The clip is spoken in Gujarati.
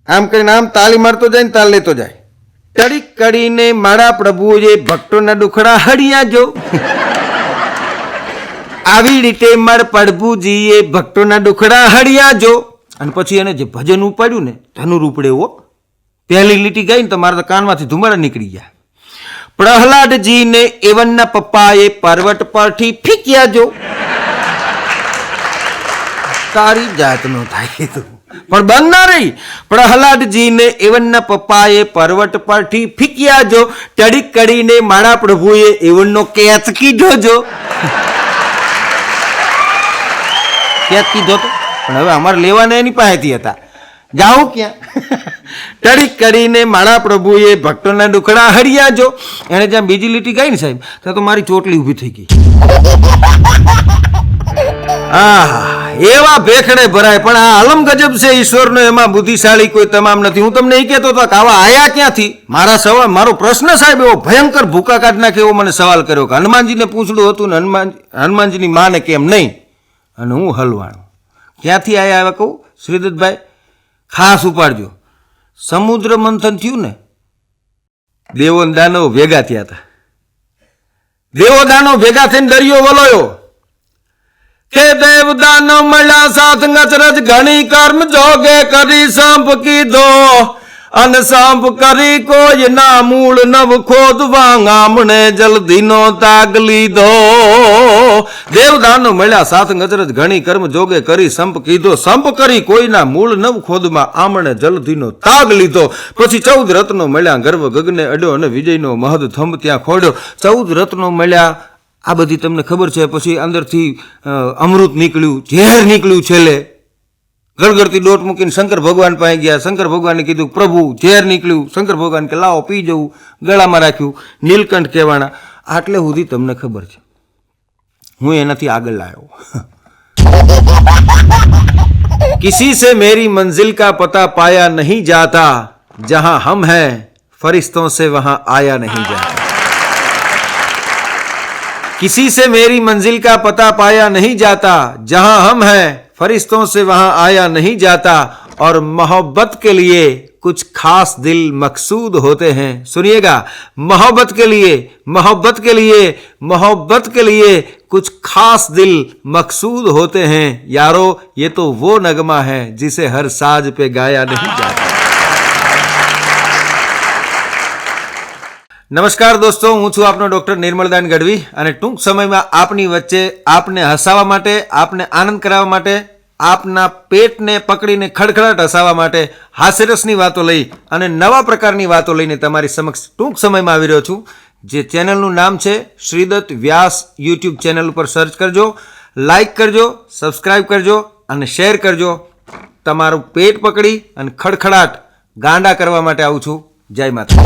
આમ કરીને આમ તાળી મારતો જાય ને તાળ લેતો જાય. ટડીક કરીને મારા પ્રભુએ ભક્તોના દુખડા હળિયા જો. આવી રીતે મારા પ્રભુજીએ ભક્તોના દુખડા હળિયા જો. અને પછી એને જે ભજન ઉપાડ્યું ને ધનુર ઉપડે એવો પહેલી લીટી ગઈ ને તો મારા કાનમાંથી ધુમાડા નીકળી ગયા. પ્રહલાદજીને એવનના પપ્પાએ પર્વત પરથી ફીક્યા જો. તારી જાતનો થાય તું પણ બંધ ના રહી. પ્રહલાદજીને એવનના પપ્પાએ પર્વત પરથી ફીક્યા જો. ટડીક કરીને મારા પ્રભુએ એવનનો કેચ કીધો જો. કેચ કીધો તો પણ હવે અમારે લેવાના એની પાસેથી હતા. જાઉં ક્યાં? ટડીક કરીને મારા પ્રભુએ ભક્તોના દુખડા હળિયા જો. એને જ્યાં બીજી લીટી ગઈ ને સાહેબ ત્યાં તો મારી ચોટલી ઊભી થઈ ગઈ. એવા ભેખડે ભરાય. પણ આ આલમ ગજબ છે ઈશ્વરનો, એમાં બુદ્ધિશાળી કોઈ તમામ નથી. હું તમને એ કહેતો હતો કે આવા આયા ક્યાંથી? મારો પ્રશ્ન સાહેબ એવો ભયંકર ભૂકા કાઢ નાખે એવો મને સવાલ કર્યો કે હનુમાનજીને પૂછડું હતું ને હનુમાનજીની માને કેમ નહીં? અને હું હલવાણો ક્યાંથી આયા હવે કહું શ્રીદત્તભાઈ, ખાસ ઉપાડજો. સમુદ્ર મંથન થયું ને, દેવો દાનવ ભેગા થયા હતા. દેવો દાનવ ભેગા થઈને દરિયો વલોયો કે દેવ દાનવ મળ્યા સાથ અચરજ ઘણી કર્મ જોગે કરી સંપ કીધો. અને સંપ કરી કોઈ ના મૂળ નવ ખોદવા ગામણે જલ્દીનો તાગ લીધો. દેવ દાનવ મળ્યા સાથ અચરજ ઘણી કર્મ જોગે કરી સંપ કીધો. સંપ કરી કોઈના મૂળ નવ ખોદમાં આમણે જલ્દીનો તાગ લીધો. પછી 14 રત્નો મળ્યા ગર્વ ગગને અડ્યો અને વિજયનો મહદ થંભ ત્યાં ખોડ્યો. 14 રત્નો મળ્યા આ બધી તમને ખબર છે. પછી અંદરથી અમૃત નીકળ્યું, ઝેર નીકળ્યું. છેલ્લે ગળગળતી દોટ મૂકીને શંકર ભગવાન પાસે ગયા. શંકર ભગવાને કીધું પ્રભુ ઝેર નીકળ્યું. શંકર ભગવાન કે લાવો પી જવું. ગળામાં રાખ્યું. નીલકંઠ કહેવાના. આટલે સુધી તમને ખબર છે. હું એનાથી આગળ લાવ્યો. કિસી સે મેરી મંजिल का पता पाया नहीं जाता, जहां हम हैं फरिश्तों से वहां आया नहीं जाता. किसी से मेरी मंजिल का पता पाया नहीं जाता, जहां हम हैं फरिश्तों से वहां आया नहीं जाता. और मोहब्बत के लिए कुछ खास दिल मकसूद होते हैं. सुनिएगा, मोहब्बत के लिए कुछ खास दिल मकसूद होते हैं. यारो ये तो वो नगमा है जिसे हर साज पे गाया नहीं जाता. નમસ્કાર દોસ્તો, હું છું આપનો ડોક્ટર નિર્મલદાન ગઢવી અને ટૂંક સમયમાં આપની વચ્ચે આપને હસાવવા માટે, આપને આનંદ કરાવવા માટે, આપના પેટને પકડીને ખડખડાટ હસાવવા માટે હાસ્યરસની વાતો લઈ અને નવા પ્રકારની વાતો લઈને તમારી સમક્ષ ટૂંક સમયમાં આવી રહ્યો છું. જે ચેનલનું નામ છે શ્રીદત્ત વ્યાસ. યુટ્યુબ ચેનલ ઉપર સર્ચ કરજો, લાઈક કરજો, સબસ્ક્રાઈબ કરજો અને શેર કરજો. તમારું પેટ પકડી અને ખડખડાટ ગાંડા કરવા માટે આવું છું. જય માતા.